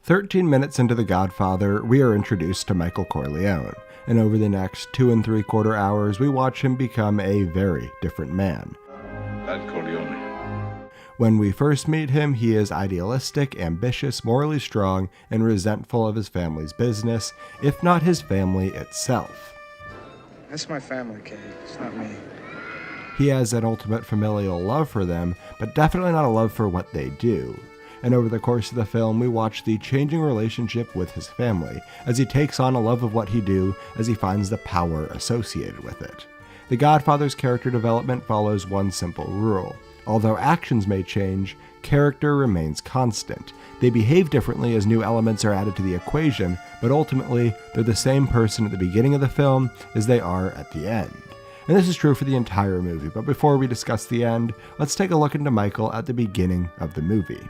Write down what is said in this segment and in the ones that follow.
13 minutes into The Godfather, we are introduced to Michael Corleone, and over the next 2 3/4 hours, we watch him become a very different man. That Corleone. When we first meet him, he is idealistic, ambitious, morally strong, and resentful of his family's business, if not his family itself. That's my family, Kay. It's not me. He has an ultimate familial love for them, but definitely not a love for what they do. And over the course of the film, we watch the changing relationship with his family, as he takes on a love of what he do, as he finds the power associated with it. The Godfather's character development follows one simple rule. Although actions may change, character remains constant. They behave differently as new elements are added to the equation, but ultimately, they're the same person at the beginning of the film as they are at the end. And this is true for the entire movie, but before we discuss the end, let's take a look into Michael at the beginning of the movie.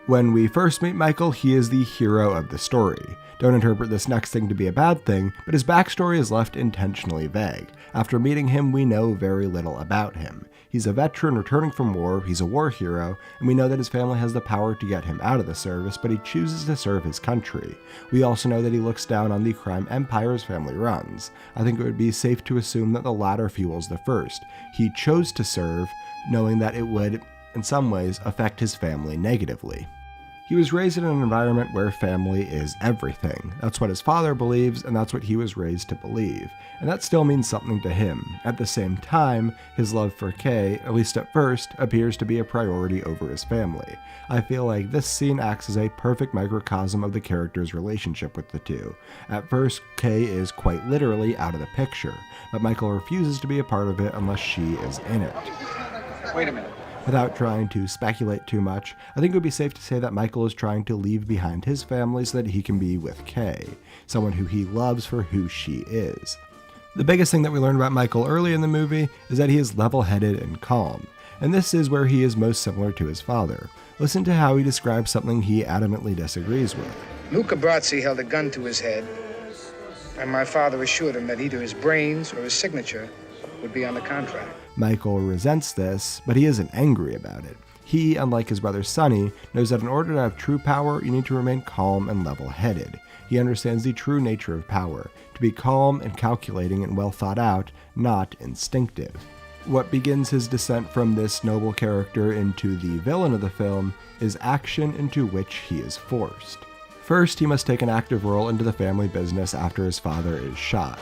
When we first meet Michael, he is the hero of the story. Don't interpret this next thing to be a bad thing, but his backstory is left intentionally vague. After meeting him, we know very little about him. He's a veteran returning from war, he's a war hero, and we know that his family has the power to get him out of the service, but he chooses to serve his country. We also know that he looks down on the crime empire his family runs. I think it would be safe to assume that the latter fuels the first. He chose to serve, knowing that it would, in some ways, affect his family negatively. He was raised in an environment where family is everything. That's what his father believes, and that's what he was raised to believe. And that still means something to him. At the same time, his love for Kay, at least at first, appears to be a priority over his family. I feel like this scene acts as a perfect microcosm of the character's relationship with the two. At first, Kay is quite literally out of the picture, but Michael refuses to be a part of it unless she is in it. Wait a minute. Without trying to speculate too much, I think it would be safe to say that Michael is trying to leave behind his family so that he can be with Kay, someone who he loves for who she is. The biggest thing that we learn about Michael early in the movie is that he is level-headed and calm, and this is where he is most similar to his father. Listen to how he describes something he adamantly disagrees with. Luca Brazzi held a gun to his head, and my father assured him that either his brains or his signature would be on the contract. Michael resents this, but he isn't angry about it. He, unlike his brother Sonny, knows that in order to have true power, you need to remain calm and level-headed. He understands the true nature of power, to be calm and calculating and well thought out, not instinctive. What begins his descent from this noble character into the villain of the film is action into which he is forced. First, he must take an active role into the family business after his father is shot.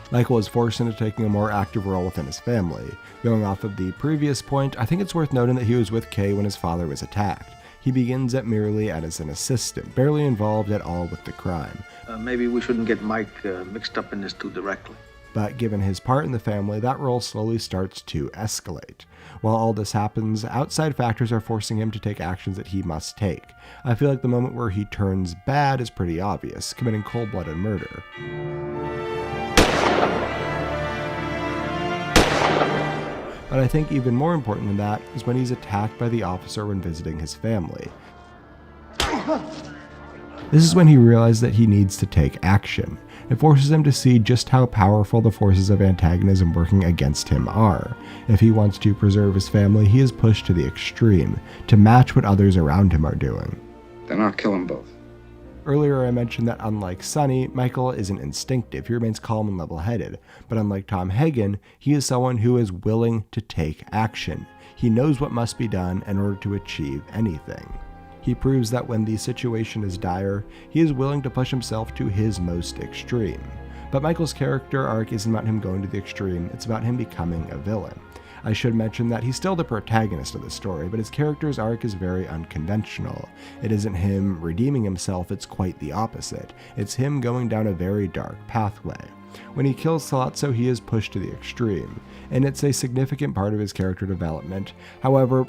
Michael is forced into taking a more active role within his family. Going off of the previous point, I think it's worth noting that he was with Kay when his father was attacked. He begins merely as an assistant, barely involved at all with the crime. Maybe we shouldn't get Mike mixed up in this too directly. But given his part in the family, that role slowly starts to escalate. While all this happens, outside factors are forcing him to take actions that he must take. I feel like the moment where he turns bad is pretty obvious, committing cold-blooded murder. But I think even more important than that is when he's attacked by the officer when visiting his family. This is when he realizes that he needs to take action. It forces him to see just how powerful the forces of antagonism working against him are. If he wants to preserve his family, he is pushed to the extreme, to match what others around him are doing. Then I'll kill them both. Earlier I mentioned that unlike Sonny, Michael isn't instinctive, he remains calm and level-headed. But unlike Tom Hagen, he is someone who is willing to take action. He knows what must be done in order to achieve anything. He proves that when the situation is dire, he is willing to push himself to his most extreme. But Michael's character arc isn't about him going to the extreme, it's about him becoming a villain. I should mention that he's still the protagonist of the story, but his character's arc is very unconventional. It isn't him redeeming himself, it's quite the opposite. It's him going down a very dark pathway. When he kills Sollozzo, he is pushed to the extreme, and it's a significant part of his character development. However,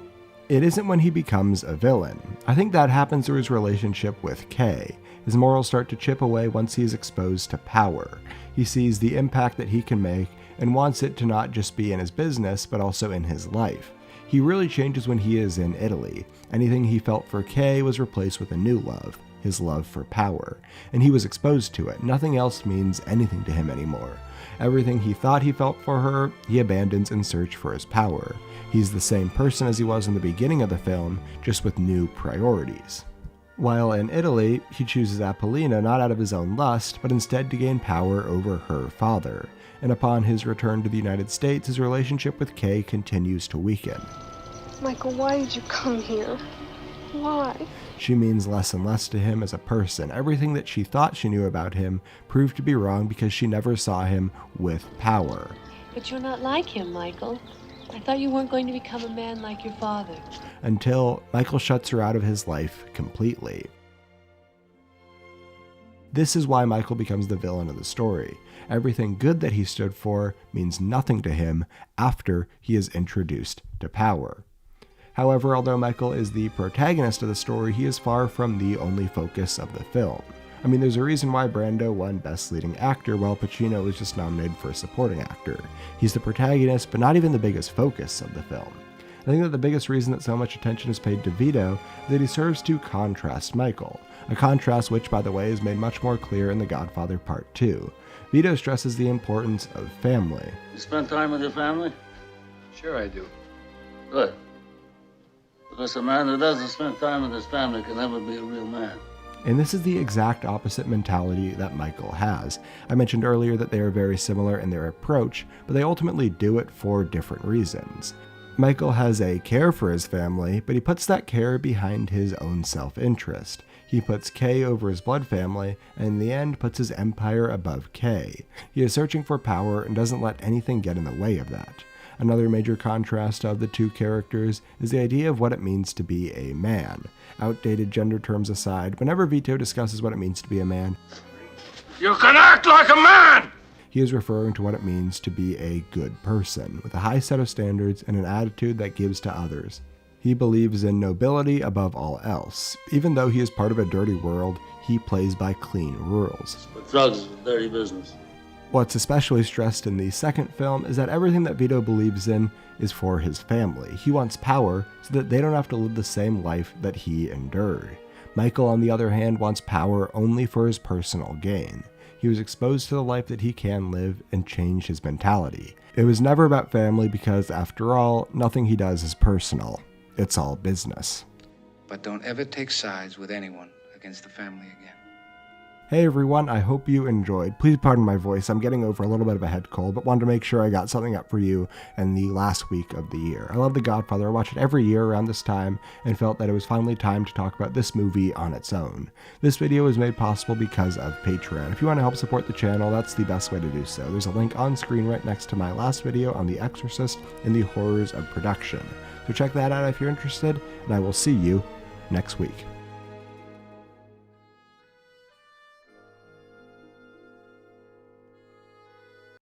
it isn't when he becomes a villain. I think that happens through his relationship with Kay. His morals start to chip away once he is exposed to power. He sees the impact that he can make and wants it to not just be in his business, but also in his life. He really changes when he is in Italy. Anything he felt for Kay was replaced with a new love, his love for power, and he was exposed to it. Nothing else means anything to him anymore. Everything he thought he felt for her, he abandons in search for his power. He's the same person as he was in the beginning of the film, just with new priorities. While in Italy, he chooses Apollina not out of his own lust, but instead to gain power over her father. And upon his return to the United States, his relationship with Kay continues to weaken. Michael, why did you come here? Why? She means less and less to him as a person. Everything that she thought she knew about him proved to be wrong because she never saw him with power. But you're not like him, Michael. I thought you weren't going to become a man like your father. Until Michael shuts her out of his life completely. This is why Michael becomes the villain of the story. Everything good that he stood for means nothing to him after he is introduced to power. However, although Michael is the protagonist of the story, he is far from the only focus of the film. I mean, there's a reason why Brando won Best Leading Actor while Pacino was just nominated for Supporting Actor. He's the protagonist, but not even the biggest focus of the film. I think that the biggest reason that so much attention is paid to Vito is that he serves to contrast Michael, a contrast which, by the way, is made much more clear in The Godfather Part 2. Vito stresses the importance of family. You spend time with your family? Sure I do. Good. Because a man who doesn't spend time with his family can never be a real man. And this is the exact opposite mentality that Michael has. I mentioned earlier that they are very similar in their approach, but they ultimately do it for different reasons. Michael has a care for his family, but he puts that care behind his own self-interest. He puts Kay over his blood family, and in the end puts his empire above Kay. He is searching for power and doesn't let anything get in the way of that. Another major contrast of the two characters is the idea of what it means to be a man. Outdated gender terms aside, whenever Vito discusses what it means to be a man, You can act like a man! he is referring to what it means to be a good person, with a high set of standards and an attitude that gives to others. He believes in nobility above all else. Even though he is part of a dirty world, he plays by clean rules. But drugs is a dirty business. What's especially stressed in the second film is that everything that Vito believes in is for his family. He wants power so that they don't have to live the same life that he endured. Michael, on the other hand, wants power only for his personal gain. He was exposed to the life that he can live and changed his mentality. It was never about family because, after all, nothing he does is personal. It's all business. But don't ever take sides with anyone against the family again. Hey everyone, I hope you enjoyed. Please pardon my voice, I'm getting over a little bit of a head cold, but wanted to make sure I got something up for you in the last week of the year. I love The Godfather, I watch it every year around this time, and felt that it was finally time to talk about this movie on its own. This video was made possible because of Patreon. If you want to help support the channel, that's the best way to do so. There's a link on screen right next to my last video on The Exorcist and the horrors of production. So check that out if you're interested, and I will see you next week.